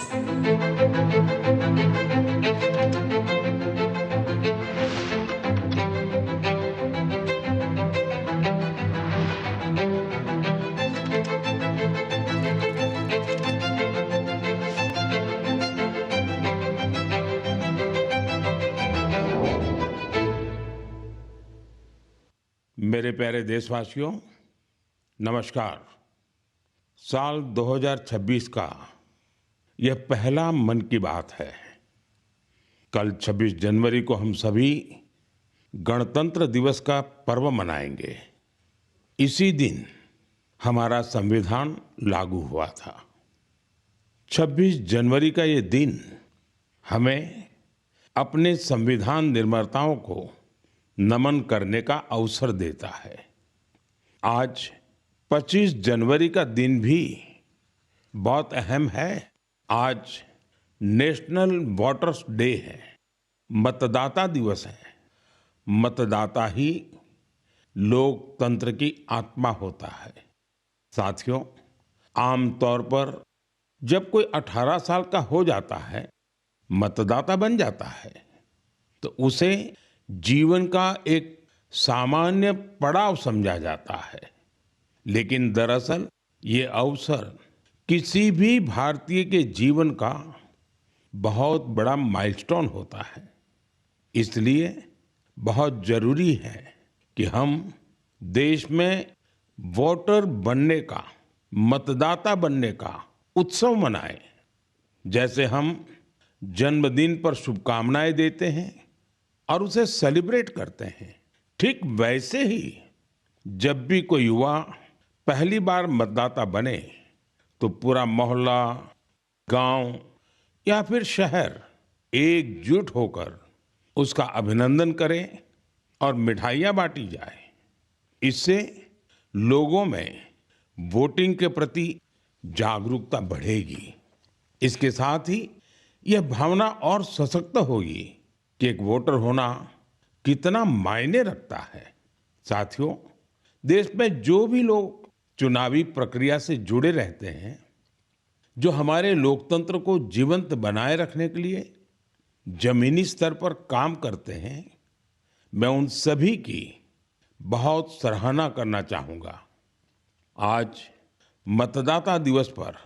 मेरे प्यारे देशवासियों, नमस्कार। साल 2026 का यह पहला मन की बात है। कल 26 जनवरी को हम सभी गणतंत्र दिवस का पर्व मनाएंगे। इसी दिन हमारा संविधान लागू हुआ था। 26 जनवरी का ये दिन हमें अपने संविधान निर्माताओं को नमन करने का अवसर देता है। आज 25 जनवरी का दिन भी बहुत अहम है। आज नेशनल वोटर्स डे है, मतदाता दिवस है। मतदाता ही लोकतंत्र की आत्मा होता है। साथियों, आमतौर पर जब कोई 18 साल का हो जाता है, मतदाता बन जाता है, तो उसे जीवन का एक सामान्य पड़ाव समझा जाता है। लेकिन दरअसल ये अवसर किसी भी भारतीय के जीवन का बहुत बड़ा माइलस्टोन होता है। इसलिए बहुत जरूरी है कि हम देश में वोटर बनने का, मतदाता बनने का उत्सव मनाएं। जैसे हम जन्मदिन पर शुभकामनाएं देते हैं और उसे सेलिब्रेट करते हैं, ठीक वैसे ही जब भी कोई युवा पहली बार मतदाता बने तो पूरा मोहल्ला, गांव या फिर शहर एकजुट होकर उसका अभिनंदन करें और मिठाइयां बांटी जाए। इससे लोगों में वोटिंग के प्रति जागरूकता बढ़ेगी। इसके साथ ही यह भावना और सशक्त होगी कि एक वोटर होना कितना मायने रखता है। साथियों, देश में जो भी लोग चुनावी प्रक्रिया से जुड़े रहते हैं, जो हमारे लोकतंत्र को जीवंत बनाए रखने के लिए जमीनी स्तर पर काम करते हैं, मैं उन सभी की बहुत सराहना करना चाहूंगा। आज मतदाता दिवस पर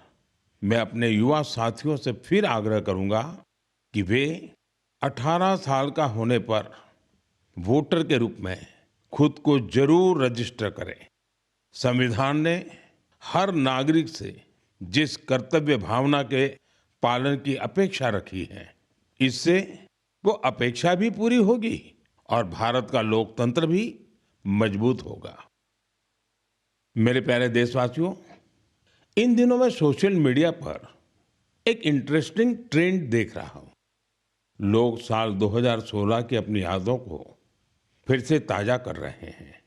मैं अपने युवा साथियों से फिर आग्रह करूंगा कि वे 18 साल का होने पर वोटर के रूप में खुद को जरूर रजिस्टर करें। संविधान ने हर नागरिक से जिस कर्तव्य भावना के पालन की अपेक्षा रखी है, इससे वो अपेक्षा भी पूरी होगी और भारत का लोकतंत्र भी मजबूत होगा। मेरे प्यारे देशवासियों, इन दिनों मैं सोशल मीडिया पर एक इंटरेस्टिंग ट्रेंड देख रहा हूं। लोग साल 2016 की अपनी यादों को फिर से ताजा कर रहे हैं।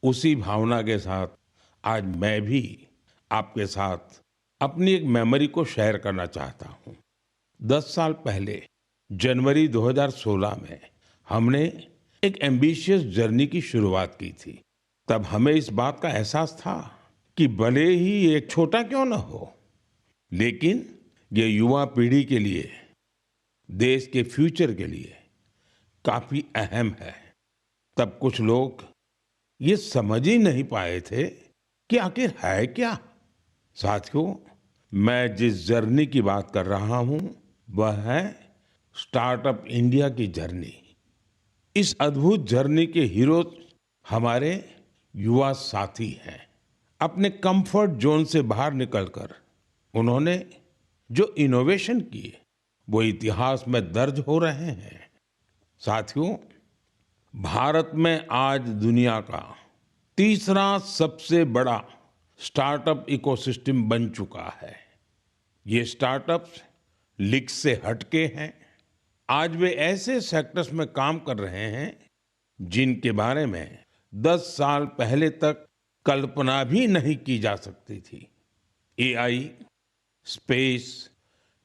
उसी भावना के साथ आज मैं भी आपके साथ अपनी एक मेमोरी को शेयर करना चाहता हूं। 10 साल पहले जनवरी 2016 में हमने एक एम्बिशियस जर्नी की शुरुआत की थी। तब हमें इस बात का एहसास था कि भले ही एक छोटा क्यों न हो, लेकिन ये युवा पीढ़ी के लिए, देश के फ्यूचर के लिए काफी अहम है। तब कुछ लोग ये समझ ही नहीं पाए थे कि आखिर है क्या। साथियों, मैं जिस जर्नी की बात कर रहा हूं वह है स्टार्टअप इंडिया की जर्नी। इस अद्भुत जर्नी के हीरो हमारे युवा साथी हैं। अपने कंफर्ट जोन से बाहर निकलकर उन्होंने जो इनोवेशन किए वो इतिहास में दर्ज हो रहे हैं। साथियों, भारत में आज दुनिया का तीसरा सबसे बड़ा स्टार्टअप इकोसिस्टम बन चुका है। ये स्टार्टअप्स लीग से हटके हैं। आज वे ऐसे सेक्टर्स में काम कर रहे हैं जिनके बारे में 10 साल पहले तक कल्पना भी नहीं की जा सकती थी। AI, space,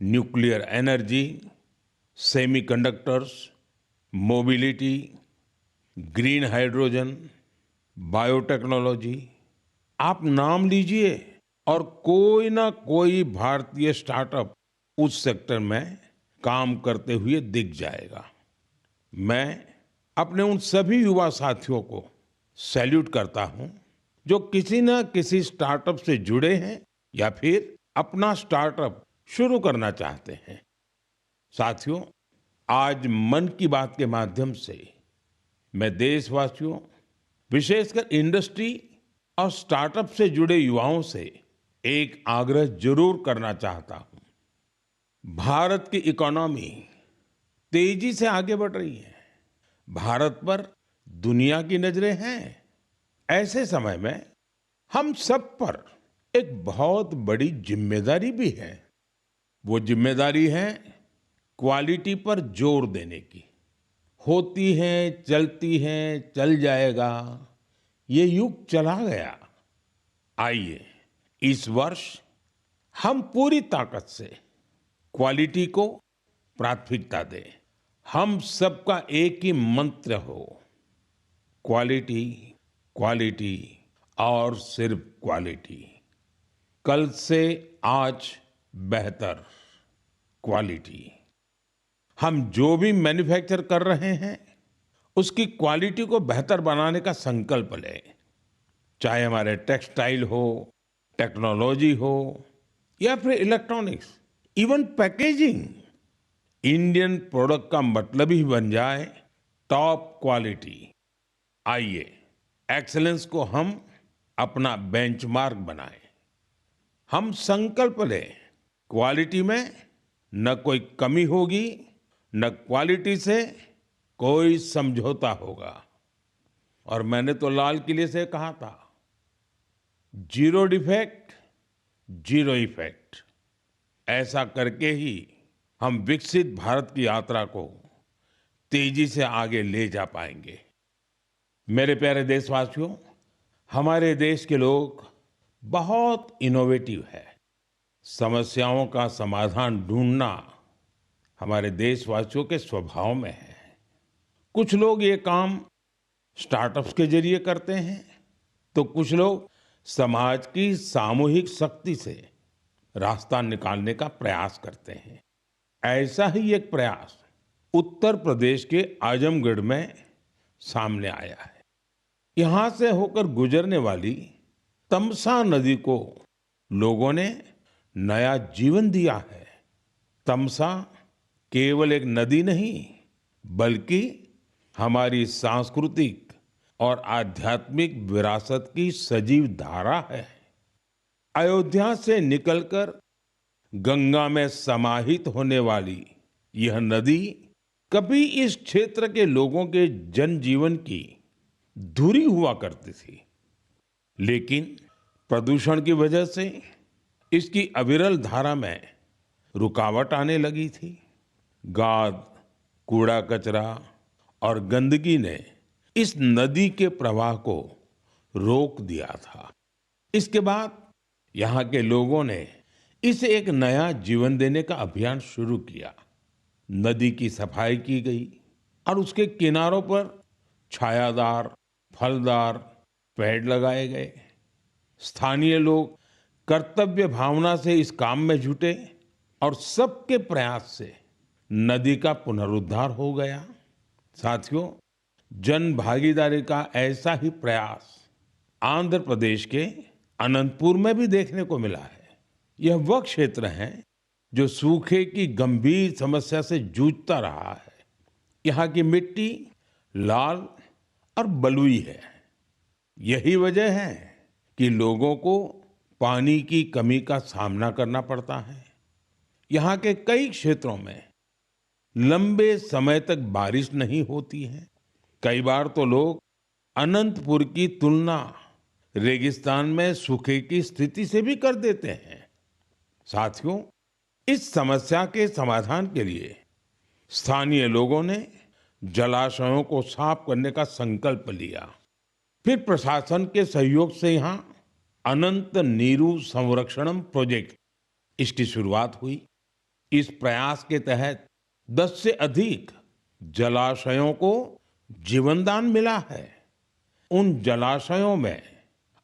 nuclear energy, semiconductors, mobility, green hydrogen, biotechnology, आप नाम लीजिए और कोई ना कोई भारतीय स्टार्टअप उस सेक्टर में काम करते हुए दिख जाएगा। मैं अपने उन सभी युवा साथियों को सैल्यूट करता हूं जो किसी न किसी स्टार्टअप से जुड़े हैं या फिर अपना स्टार्टअप शुरू करना चाहते हैं। साथियों, आज मन की बात के माध्यम से मैं देशवासियों, विशेषकर इंडस्ट्री और स्टार्टअप से जुड़े युवाओं से एक आग्रह जरूर करना चाहता हूं। भारत की इकोनॉमी तेजी से आगे बढ़ रही है। भारत पर दुनिया की नजरें हैं। ऐसे समय में हम सब पर एक बहुत बड़ी जिम्मेदारी भी है। वो जिम्मेदारी है क्वालिटी पर जोर देने की। होती है, चलती है, चल जाएगा, ये युग चला गया। आइए इस वर्ष हम पूरी ताकत से क्वालिटी को प्राथमिकता दें। हम सबका एक ही मंत्र हो, क्वालिटी, क्वालिटी और सिर्फ क्वालिटी। कल से आज बेहतर क्वालिटी। हम जो भी मैन्युफैक्चर कर रहे हैं उसकी क्वालिटी को बेहतर बनाने का संकल्प लें। चाहे हमारे टेक्सटाइल हो, टेक्नोलॉजी हो या फिर electronics, even packaging. Indian product का मतलब ही बन जाए टॉप क्वालिटी। आइए एक्सीलेंस को हम अपना बेंचमार्क बनाएं। हम संकल्प लें, क्वालिटी में न कोई कमी होगी, न क्वालिटी से कोई समझौता होगा। और मैंने तो लाल किले से कहा था, जीरो डिफेक्ट, जीरो इफेक्ट। ऐसा करके ही हम विकसित भारत की यात्रा को तेजी से आगे ले जा पाएंगे। मेरे प्यारे देशवासियों, हमारे देश के लोग बहुत इनोवेटिव है। समस्याओं का समाधान ढूंढना हमारे देशवासियों के स्वभाव में है। कुछ लोग ये काम स्टार्टअप्स के जरिए करते हैं, तो कुछ लोग समाज की सामूहिक शक्ति से रास्ता निकालने का प्रयास करते हैं। ऐसा ही एक प्रयास उत्तर प्रदेश के आजमगढ़ में सामने आया है। यहां से होकर गुजरने वाली तमसा नदी को लोगों ने नया जीवन दिया है। तमसा केवल एक नदी नहीं, बल्कि हमारी सांस्कृतिक और आध्यात्मिक विरासत की सजीव धारा है। अयोध्या से निकलकर गंगा में समाहित होने वाली यह नदी कभी इस क्षेत्र के लोगों के जनजीवन की धुरी हुआ करती थी, लेकिन प्रदूषण की वजह से इसकी अविरल धारा में रुकावट आने लगी थी। गाद, कूड़ा कचरा और गंदगी ने इस नदी के प्रवाह को रोक दिया था। इसके बाद यहाँ के लोगों ने इसे एक नया जीवन देने का अभियान शुरू किया। नदी की सफाई की गई और उसके किनारों पर छायादार, फलदार पेड़ लगाए गए। स्थानीय लोग कर्तव्य भावना से इस काम में जुटे और सबके प्रयास से नदी का पुनरुद्धार हो गया। साथियों, जन भागीदारी का ऐसा ही प्रयास आंध्र प्रदेश के अनंतपुर में भी देखने को मिला है। यह वह क्षेत्र है जो सूखे की गंभीर समस्या से जूझता रहा है। यहाँ की मिट्टी लाल और बलुई है। यही वजह है कि लोगों को पानी की कमी का सामना करना पड़ता है। यहाँ के कई क्षेत्रों में लंबे समय तक बारिश नहीं होती है। कई बार तो लोग अनंतपुर की तुलना रेगिस्तान में सूखे की स्थिति से भी कर देते हैं। साथियों, इस समस्या के समाधान के लिए स्थानीय लोगों ने जलाशयों को साफ करने का संकल्प लिया। फिर प्रशासन के सहयोग से यहाँ अनंत नीरू संरक्षणम प्रोजेक्ट, इसकी शुरुआत हुई। इस प्रयास के तहत 10 से अधिक जलाशयों को जीवनदान मिला है। उन जलाशयों में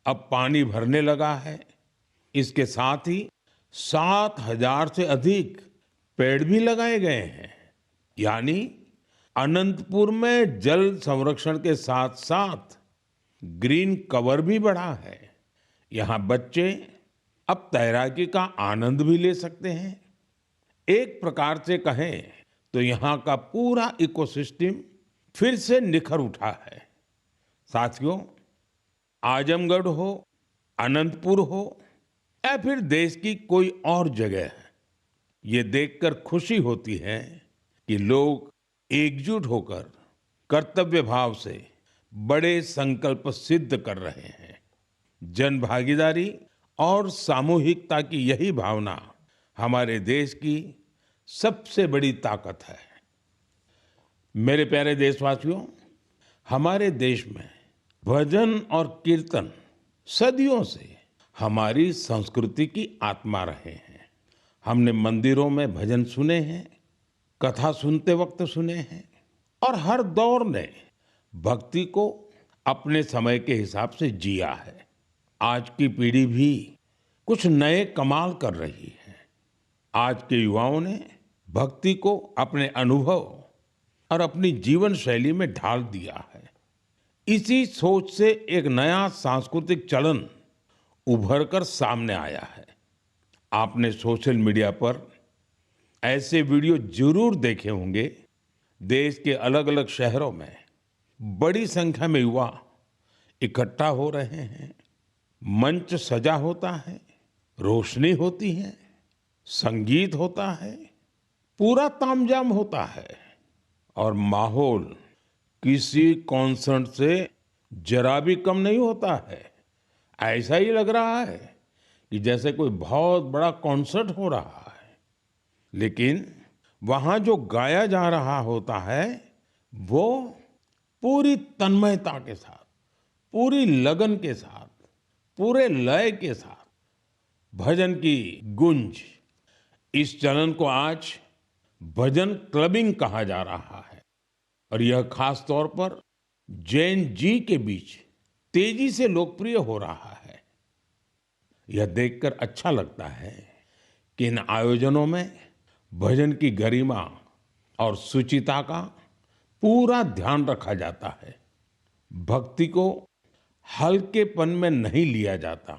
अब पानी भरने लगा है। इसके साथ ही 7,000 से अधिक पेड़ भी लगाए गए हैं। यानी अनंतपुर में जल संरक्षण के साथ साथ ग्रीन कवर भी बढ़ा है। यहाँ बच्चे अब तैराकी का आनंद भी ले सकते हैं। एक प्रकार से कहें तो यहाँ का पूरा इकोसिस्टम फिर से निखर उठा है। साथियों, आजमगढ़ हो, अनंतपुर हो या फिर देश की कोई और जगह, ये देखकर खुशी होती है कि लोग एकजुट होकर कर्तव्य भाव से बड़े संकल्प सिद्ध कर रहे हैं। जन भागीदारी और सामूहिकता की यही भावना हमारे देश की सबसे बड़ी ताकत है। मेरे प्यारे देशवासियों, हमारे देश में भजन और कीर्तन सदियों से हमारी संस्कृति की आत्मा रहे हैं। हमने मंदिरों में भजन सुने हैं, कथा सुनते वक्त सुने हैं और हर दौर ने भक्ति को अपने समय के हिसाब से जिया है। आज की पीढ़ी भी कुछ नए कमाल कर रही है। आज के युवाओं ने भक्ति को अपने अनुभव और अपनी जीवन शैली में ढाल दिया है। इसी सोच से एक नया सांस्कृतिक चलन उभर कर सामने आया है। आपने सोशल मीडिया पर ऐसे वीडियो जरूर देखे होंगे। देश के अलग अलग शहरों में बड़ी संख्या में युवा इकट्ठा हो रहे हैं। मंच सजा होता है, रोशनी होती है, संगीत होता है, पूरा तामझाम होता है और माहौल किसी कॉन्सर्ट से जरा भी कम नहीं होता है। ऐसा ही लग रहा है कि जैसे कोई बहुत बड़ा कॉन्सर्ट हो रहा है। लेकिन वहां जो गाया जा रहा होता है वो पूरी तन्मयता के साथ, पूरी लगन के साथ, पूरे लय के साथ, भजन की गूंज। इस चलन को आज भजन क्लबिंग कहा जा रहा है और यह खास तौर पर जैन जी के बीच तेजी से लोकप्रिय हो रहा है। यह देखकर अच्छा लगता है कि इन आयोजनों में भजन की गरिमा और शुचिता का पूरा ध्यान रखा जाता है। भक्ति को हल्केपन में नहीं लिया जाता।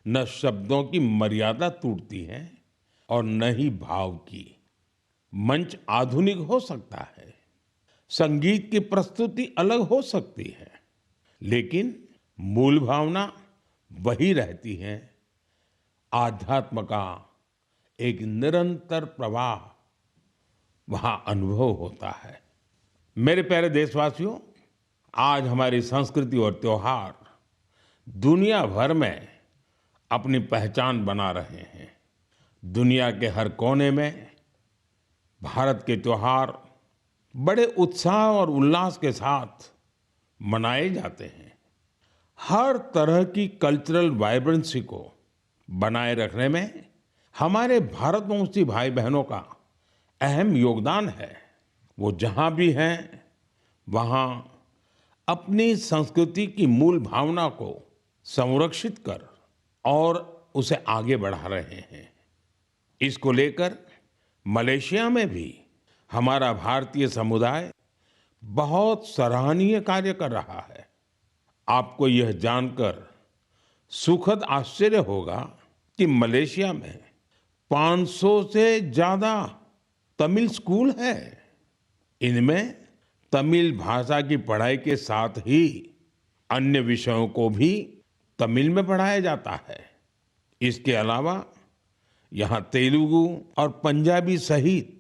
न शब्दों की मर्यादा टूटती है और न ही भाव की। मंच आधुनिक हो सकता है, संगीत की प्रस्तुति अलग हो सकती है, लेकिन मूल भावना वही रहती है। आध्यात्म का एक निरंतर प्रवाह वहां अनुभव होता है। मेरे प्यारे देशवासियों, आज हमारी संस्कृति और त्योहार दुनिया भर में अपनी पहचान बना रहे हैं। दुनिया के हर कोने में भारत के त्योहार बड़े उत्साह और उल्लास के साथ मनाए जाते हैं। हर तरह की कल्चरल वाइब्रेंसी को बनाए रखने में हमारे भारतवंशी भाई बहनों का अहम योगदान है। वो जहां भी हैं वहां अपनी संस्कृति की मूल भावना को संरक्षित कर और उसे आगे बढ़ा रहे हैं। इसको लेकर मलेशिया में भी हमारा भारतीय समुदाय बहुत सराहनीय कार्य कर रहा है। आपको यह जानकर सुखद आश्चर्य होगा कि मलेशिया में 500 से ज्यादा तमिल स्कूल है। इनमें तमिल भाषा की पढ़ाई के साथ ही अन्य विषयों को भी तमिल में पढ़ाया जाता है। इसके अलावा यहाँ तेलुगु और पंजाबी सहित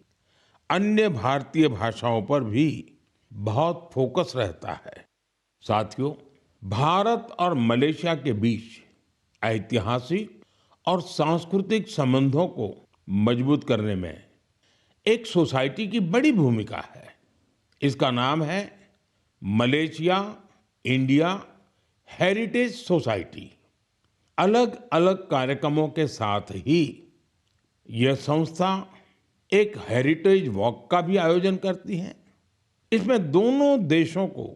अन्य भारतीय भाषाओं पर भी बहुत फोकस रहता है। साथियों, भारत और मलेशिया के बीच ऐतिहासिक और सांस्कृतिक संबंधों को मजबूत करने में एक सोसाइटी की बड़ी भूमिका है। इसका नाम है मलेशिया इंडिया हेरिटेज सोसाइटी। अलग अलग कार्यक्रमों के साथ ही यह संस्था एक हेरिटेज वॉक का भी आयोजन करती है। इसमें दोनों देशों को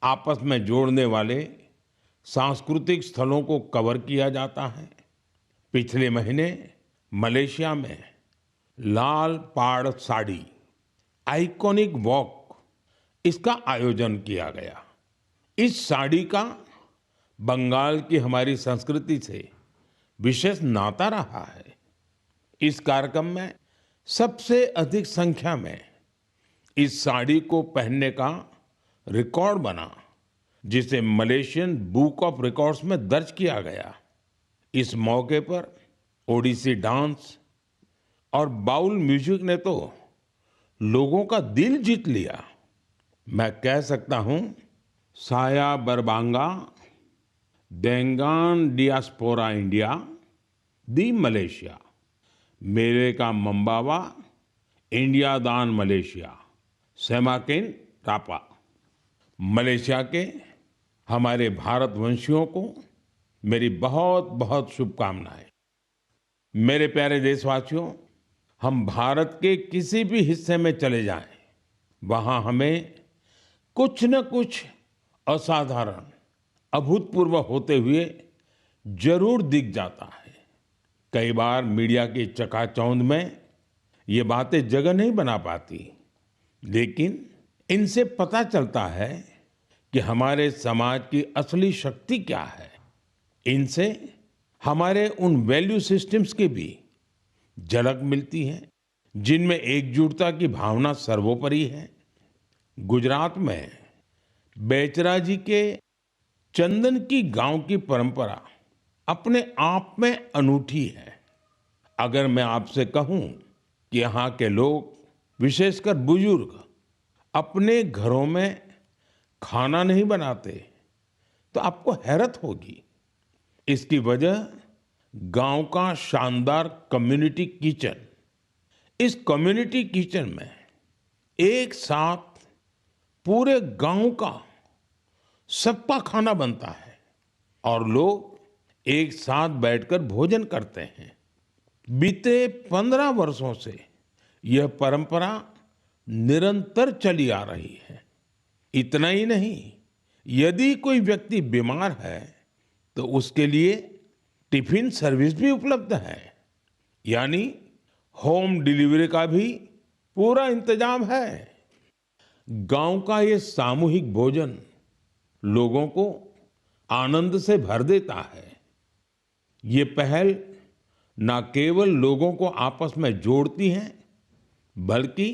आपस में जोड़ने वाले सांस्कृतिक स्थलों को कवर किया जाता है। पिछले महीने मलेशिया में लाल पाड़ साड़ी आइकॉनिक वॉक इसका आयोजन किया गया। इस साड़ी का बंगाल की हमारी संस्कृति से विशेष नाता रहा है। इस कार्यक्रम में सबसे अधिक संख्या में इस साड़ी को पहनने का रिकॉर्ड बना, जिसे मलेशियन बुक ऑफ रिकॉर्ड्स में दर्ज किया गया। इस मौके पर ओडिसी डांस और बाउल म्यूजिक ने तो लोगों का दिल जीत लिया। मैं कह सकता हूं, साया बरबांगा देंगान डियास्पोरा इंडिया दी मलेशिया, मेरे का मम्बावा इंडिया दान मलेशिया, सेमाकिन टापा। मलेशिया के हमारे भारतवंशियों को मेरी बहुत बहुत शुभकामनाएं। मेरे प्यारे देशवासियों, हम भारत के किसी भी हिस्से में चले जाएं, वहां हमें कुछ न कुछ असाधारण, अभूतपूर्व होते हुए जरूर दिख जाता है। कई बार मीडिया की चकाचौंध में ये बातें जगह नहीं बना पाती, लेकिन इनसे पता चलता है कि हमारे समाज की असली शक्ति क्या है। इनसे हमारे उन वैल्यू सिस्टम्स की भी झलक मिलती है, जिनमें एकजुटता की भावना सर्वोपरि है। गुजरात में बेचरा जी के चंदन की गांव की परंपरा अपने आप में अनूठी है। अगर मैं आपसे कहूं कि यहाँ के लोग, विशेषकर बुजुर्ग, अपने घरों में खाना नहीं बनाते, तो आपको हैरत होगी। इसकी वजह गांव का शानदार कम्युनिटी किचन। इस कम्युनिटी किचन में एक साथ पूरे गांव का सबका खाना बनता है और लोग एक साथ बैठकर भोजन करते हैं। बीते 15 वर्षों से यह परंपरा निरंतर चली आ रही है। इतना ही नहीं, यदि कोई व्यक्ति बीमार है तो उसके लिए टिफिन सर्विस भी उपलब्ध है, यानी होम डिलीवरी का भी पूरा इंतजाम है। गांव का ये सामूहिक भोजन लोगों को आनंद से भर देता है। ये पहल न केवल लोगों को आपस में जोड़ती है, बल्कि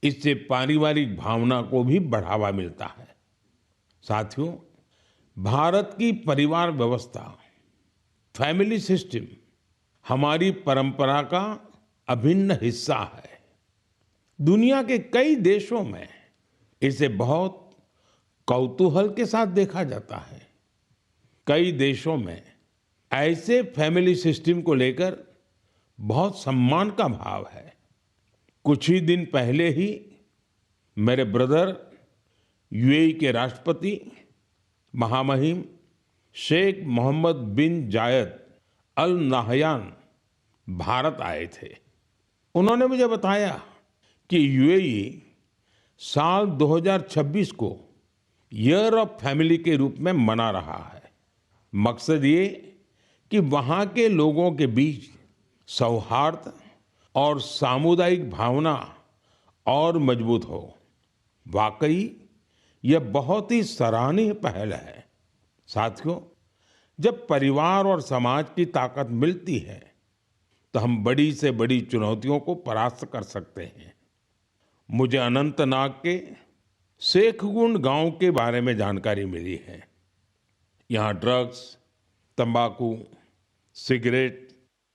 इससे पारिवारिक भावना को भी बढ़ावा मिलता है। साथियों, भारत की परिवार व्यवस्था, फैमिली सिस्टम हमारी परंपरा का अभिन्न हिस्सा है। दुनिया के कई देशों में इसे बहुत कौतूहल के साथ देखा जाता है। कई देशों में ऐसे फैमिली सिस्टम को लेकर बहुत सम्मान का भाव है। कुछ ही दिन पहले ही मेरे ब्रदर यूएई के राष्ट्रपति महामहिम शेख मोहम्मद बिन जायद अल नाहयान भारत आए थे। उन्होंने मुझे बताया कि यूएई साल 2026 को ईयर ऑफ फैमिली के रूप में मना रहा है। मकसद ये कि वहाँ के लोगों के बीच सौहार्द और सामुदायिक भावना और मजबूत हो। वाकई यह बहुत ही सराहनीय पहल है। साथियों, जब परिवार और समाज की ताकत मिलती है तो हम बड़ी से बड़ी चुनौतियों को परास्त कर सकते हैं। मुझे अनंतनाग के शेखगुंड गांव के बारे में जानकारी मिली है। यहाँ ड्रग्स, तंबाकू, सिगरेट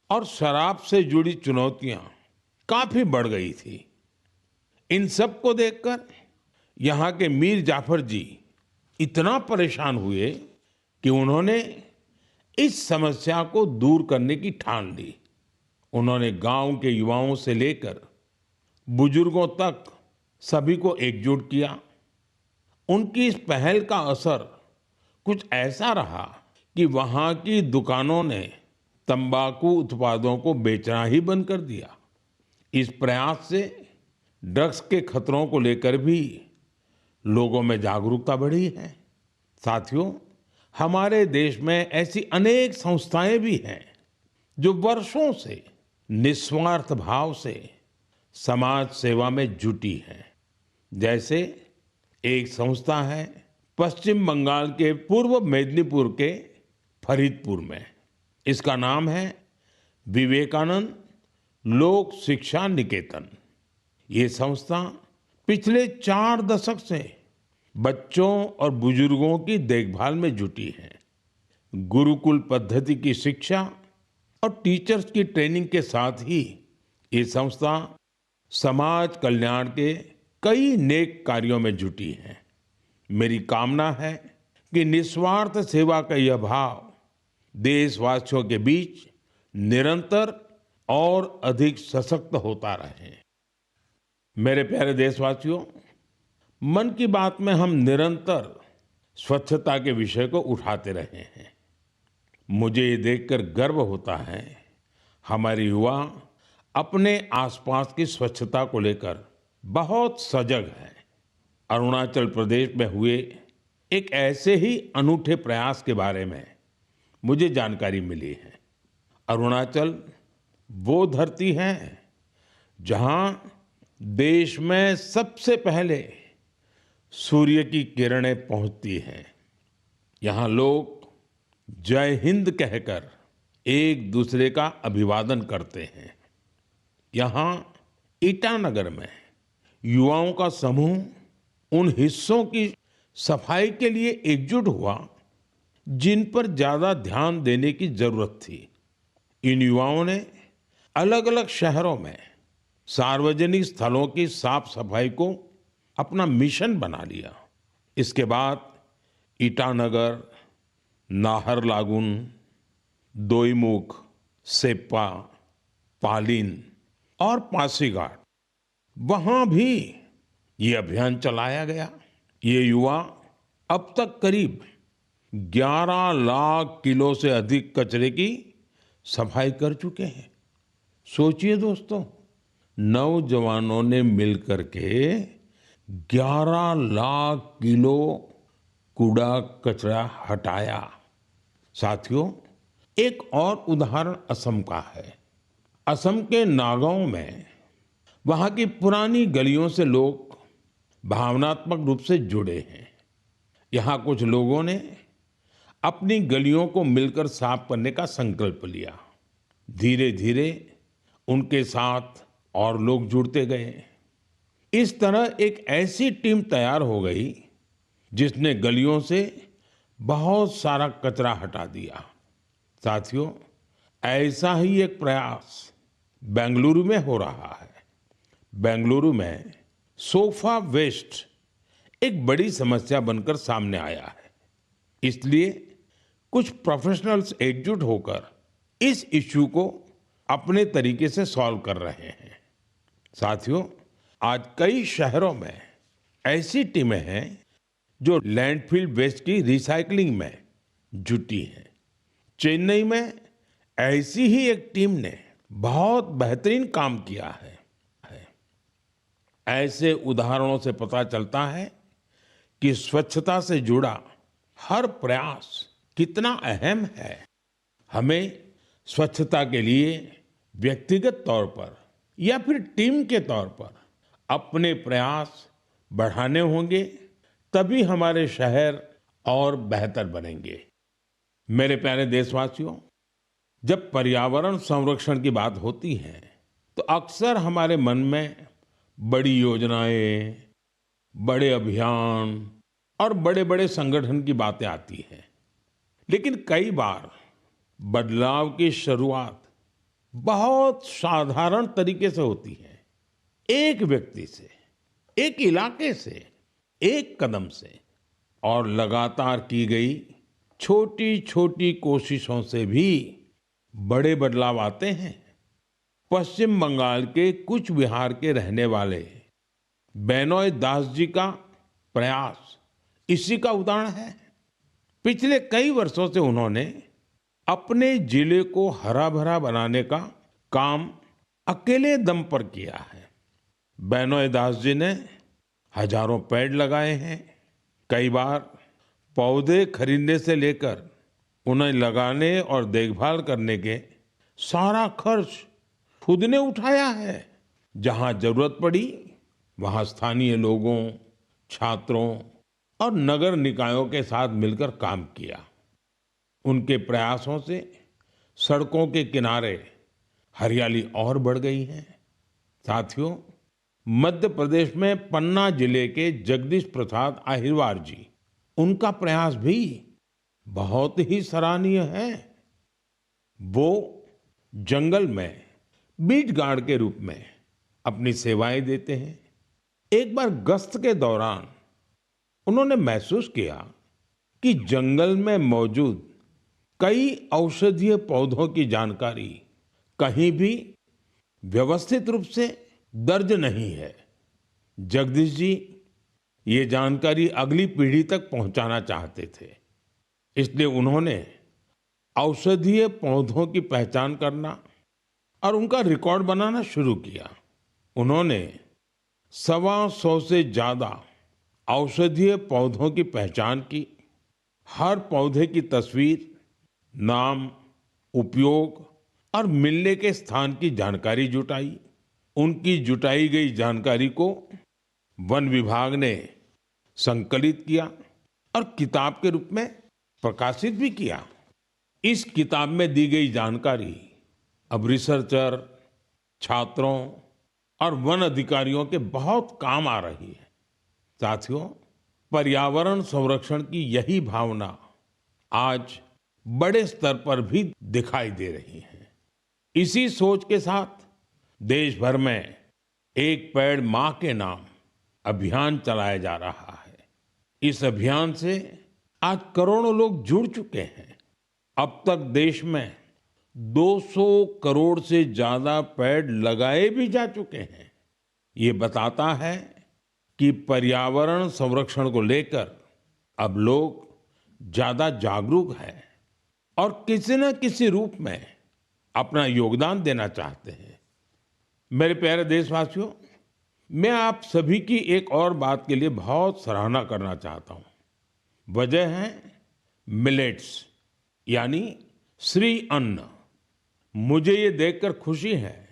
और शराब से जुड़ी चुनौतियां काफी बढ़ गई थी। इन सब को देखकर यहाँ के मीर जाफर जी इतना परेशान हुए कि उन्होंने इस समस्या को दूर करने की ठान ली। उन्होंने गांव के युवाओं से लेकर बुजुर्गों तक सभी को एकजुट किया। उनकी इस पहल का असर कुछ ऐसा रहा कि वहां की दुकानों ने तंबाकू उत्पादों को बेचना ही बंद कर दिया। इस प्रयास से ड्रग्स के खतरों को लेकर भी लोगों में जागरूकता बढ़ी है। साथियों, हमारे देश में ऐसी अनेक संस्थाएं भी हैं जो वर्षों से निस्वार्थ भाव से समाज सेवा में जुटी है। जैसे एक संस्था है पश्चिम बंगाल के पूर्व मेदिनीपुर के फरीदपुर में। इसका नाम है विवेकानंद लोक शिक्षा निकेतन। ये संस्था पिछले 4 दशक से बच्चों और बुजुर्गों की देखभाल में जुटी है। गुरुकुल पद्धति की शिक्षा और टीचर्स की ट्रेनिंग के साथ ही ये संस्था समाज कल्याण के कई नेक कार्यों में जुटी है। मेरी कामना है कि निस्वार्थ सेवा का यह भाव देशवासियों के बीच निरंतर और अधिक सशक्त होता रहे। मेरे प्यारे देशवासियों, मन की बात में हम निरंतर स्वच्छता के विषय को उठाते रहे हैं। मुझे ये देखकर गर्व होता है हमारे युवा अपने आसपास की स्वच्छता को लेकर बहुत सजग है। अरुणाचल प्रदेश में हुए एक ऐसे ही अनूठे प्रयास के बारे में मुझे जानकारी मिली है। अरुणाचल वो धरती है जहां देश में सबसे पहले सूर्य की किरणें पहुंचती हैं। यहाँ लोग जय हिंद कहकर एक दूसरे का अभिवादन करते हैं। यहाँ ईटानगर में युवाओं का समूह उन हिस्सों की सफाई के लिए एकजुट हुआ जिन पर ज्यादा ध्यान देने की जरूरत थी। इन युवाओं ने अलग अलग शहरों में सार्वजनिक स्थलों की साफ सफाई को अपना मिशन बना लिया। इसके बाद ईटानगर, नाहरलागुन, दोईमुख, सेप्पा, पालिन और पासीघाट, वहां भी ये अभियान चलाया गया। ये युवा अब तक करीब 11 लाख किलो से अधिक कचरे की सफाई कर चुके हैं। सोचिए दोस्तों, नौजवानों ने मिलकर के 11 लाख किलो कूड़ा कचरा हटाया। साथियों, एक और उदाहरण असम का है। असम के नागांव में वहां की पुरानी गलियों से लोग भावनात्मक रूप से जुड़े हैं। यहाँ कुछ लोगों ने अपनी गलियों को मिलकर साफ करने का संकल्प लिया। धीरे धीरे उनके साथ और लोग जुड़ते गए। इस तरह एक ऐसी टीम तैयार हो गई जिसने गलियों से बहुत सारा कचरा हटा दिया। साथियों, ऐसा ही एक प्रयास बेंगलुरु में हो रहा है। बेंगलुरु में सोफा वेस्ट एक बड़ी समस्या बनकर सामने आया है। इसलिए कुछ प्रोफेशनल्स एकजुट होकर इस इश्यू को अपने तरीके से सॉल्व कर रहे हैं। साथियों, आज कई शहरों में ऐसी टीमें हैं जो लैंडफिल वेस्ट की रिसाइकलिंग में जुटी हैं। चेन्नई में ऐसी ही एक टीम ने बहुत बेहतरीन काम किया है। ऐसे उदाहरणों से पता चलता है कि स्वच्छता से जुड़ा हर प्रयास कितना अहम है। हमें स्वच्छता के लिए व्यक्तिगत तौर पर या फिर टीम के तौर पर अपने प्रयास बढ़ाने होंगे, तभी हमारे शहर और बेहतर बनेंगे। मेरे प्यारे देशवासियों, जब पर्यावरण संरक्षण की बात होती है तो अक्सर हमारे मन में बड़ी योजनाएं, बड़े अभियान और बड़े-बड़े संगठन की बातें आती हैं। लेकिन कई बार बदलाव की शुरुआत बहुत साधारण तरीके से होती है। एक व्यक्ति से, एक इलाके से, एक कदम से, और लगातार की गई छोटी-छोटी कोशिशों से भी बड़े बदलाव आते हैं। पश्चिम बंगाल के कुछ बिहार के रहने वाले बेनोय दास जी का प्रयास इसी का उदाहरण है। पिछले कई वर्षों से उन्होंने अपने जिले को हरा भरा बनाने का काम अकेले दम पर किया है। बेनोय दास जी ने हजारों पेड़ लगाए हैं। कई बार पौधे खरीदने से लेकर उन्हें लगाने और देखभाल करने के सारा खर्च खुद ने उठाया है। जहां जरूरत पड़ी वहां स्थानीय लोगों, छात्रों और नगर निकायों के साथ मिलकर काम किया। उनके प्रयासों से सड़कों के किनारे हरियाली और बढ़ गई है। साथियों, मध्य प्रदेश में पन्ना जिले के जगदीश प्रसाद आहिरवार जी, उनका प्रयास भी बहुत ही सराहनीय है। वो जंगल में बीट गार्ड के रूप में अपनी सेवाएं देते हैं। एक बार गश्त के दौरान उन्होंने महसूस किया कि जंगल में मौजूद कई औषधीय पौधों की जानकारी कहीं भी व्यवस्थित रूप से दर्ज नहीं है। जगदीश जी ये जानकारी अगली पीढ़ी तक पहुंचाना चाहते थे। इसलिए उन्होंने औषधीय पौधों की पहचान करना और उनका रिकॉर्ड बनाना शुरू किया। उन्होंने 125 से ज्यादा औषधीय पौधों की पहचान की। हर पौधे की तस्वीर, नाम, उपयोग और मिलने के स्थान की जानकारी जुटाई। उनकी जुटाई गई जानकारी को वन विभाग ने संकलित किया और किताब के रूप में प्रकाशित भी किया। इस किताब में दी गई जानकारी अब रिसर्चर, छात्रों और वन अधिकारियों के बहुत काम आ रही है। साथियों, पर्यावरण संरक्षण की यही भावना आज बड़े स्तर पर भी दिखाई दे रही है। इसी सोच के साथ देश भर में एक पेड़ मां के नाम अभियान चलाया जा रहा है। इस अभियान से आज करोड़ों लोग जुड़ चुके हैं। अब तक देश में 200 करोड़ से ज्यादा पेड़ लगाए भी जा चुके हैं। ये बताता है कि पर्यावरण संरक्षण को लेकर अब लोग ज्यादा जागरूक हैं और किसी न किसी रूप में अपना योगदान देना चाहते हैं। मेरे प्यारे देशवासियों, मैं आप सभी की एक और बात के लिए बहुत सराहना करना चाहता हूं। वजह है मिलेट्स, यानी श्री अन्न। मुझे ये देखकर खुशी है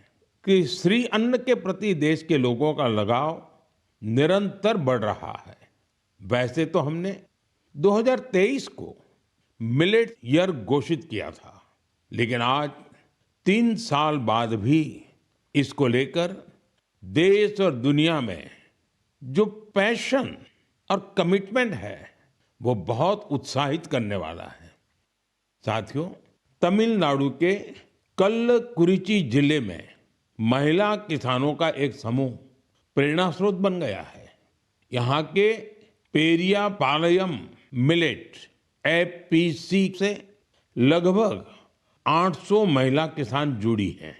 कि श्री अन्न के प्रति देश के लोगों का लगाव निरंतर बढ़ रहा है। वैसे तो हमने 2023 को मिलेट ईयर घोषित किया था, लेकिन आज 3 साल बाद भी इसको लेकर देश और दुनिया में जो पैशन और कमिटमेंट है वो बहुत उत्साहित करने वाला है। साथियों, तमिलनाडु के कल्लकुरिची जिले में महिला किसानों का एक समूह प्रेरणा स्रोत बन गया है। यहाँ के पेरिया पालयम मिलेट एफपीसी से लगभग 800 महिला किसान जुड़ी हैं।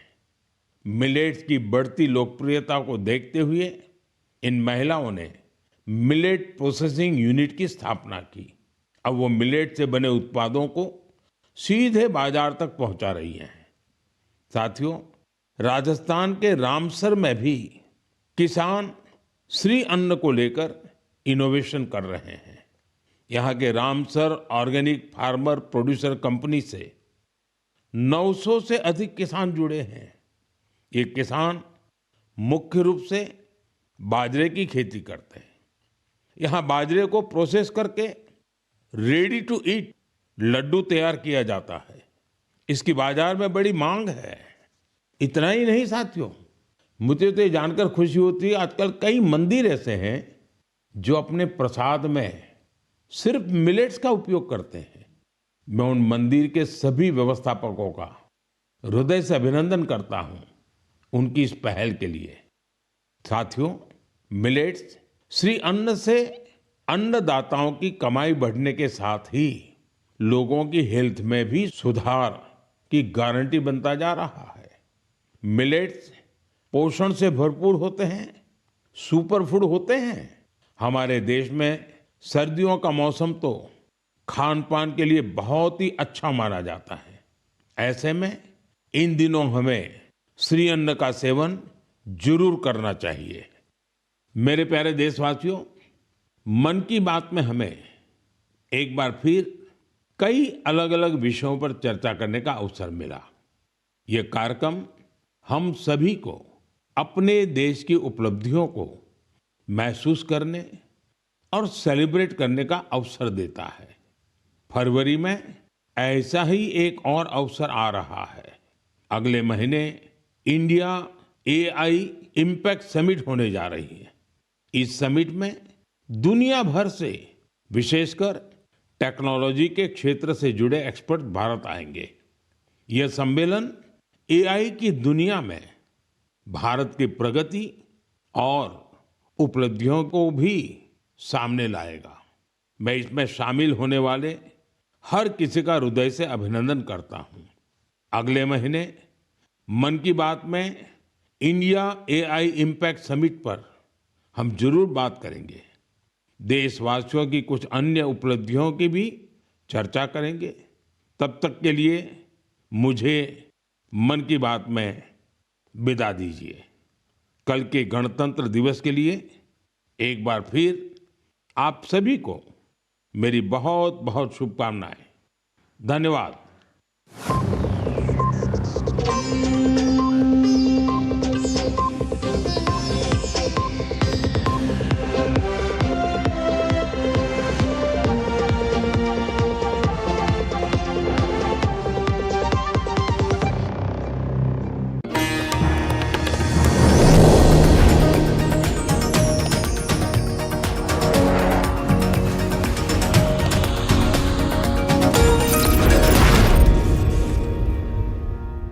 मिलेट्स की बढ़ती लोकप्रियता को देखते हुए इन महिलाओं ने मिलेट प्रोसेसिंग यूनिट की स्थापना की। अब वो मिलेट से बने उत्पादों को सीधे बाजार तक पहुंचा रही हैं। साथियों, राजस्थान के रामसर में भी किसान श्री अन्न को लेकर इनोवेशन कर रहे हैं। यहाँ के Ramsar organic farmer producer company से 900 से अधिक किसान जुड़े हैं। ये किसान मुख्य रूप से बाजरे की खेती करते हैं। यहाँ बाजरे को प्रोसेस करके रेडी टू ईट लड्डू तैयार किया जाता है। इसकी बाजार में बड़ी मांग है। इतना ही नहीं साथियों, मुझे तो ये जानकर खुशी होती है आजकल कई मंदिर ऐसे हैं जो अपने प्रसाद में सिर्फ मिलेट्स का उपयोग करते हैं। मैं उन मंदिर के सभी व्यवस्थापकों का हृदय से अभिनंदन करता हूं उनकी इस पहल के लिए। साथियों, मिलेट्स श्री अन्न से अन्नदाताओं की कमाई बढ़ने के साथ ही लोगों की हेल्थ में भी सुधार की गारंटी बनता जा रहा है। मिलेट्स पोषण से भरपूर होते हैं, सुपर फूड होते हैं। हमारे देश में सर्दियों का मौसम तो खान पान के लिए बहुत ही अच्छा माना जाता है। ऐसे में इन दिनों हमें श्री अन्न का सेवन जरूर करना चाहिए। मेरे प्यारे देशवासियों, मन की बात में हमें एक बार फिर कई अलग अलग विषयों पर चर्चा करने का अवसर मिला। ये कार्यक्रम हम सभी को अपने देश की उपलब्धियों को महसूस करने और सेलिब्रेट करने का अवसर देता है। फरवरी में ऐसा ही एक और अवसर आ रहा है। अगले महीने इंडिया एआई इम्पैक्ट समिट होने जा रही है। इस समिट में दुनिया भर से, विशेषकर टेक्नोलॉजी के क्षेत्र से जुड़े एक्सपर्ट भारत आएंगे। यह सम्मेलन एआई की दुनिया में भारत की प्रगति और उपलब्धियों को भी सामने लाएगा। मैं इसमें शामिल होने वाले हर किसी का हृदय से अभिनंदन करता हूं। अगले महीने मन की बात में इंडिया एआई इम्पैक्ट समिट पर हम जरूर बात करेंगे। देशवासियों की कुछ अन्य उपलब्धियों की भी चर्चा करेंगे। तब तक के लिए मुझे मन की बात में विदा दीजिए। कल के गणतंत्र दिवस के लिए एक बार फिर आप सभी को मेरी बहुत बहुत शुभकामनाएं। धन्यवाद।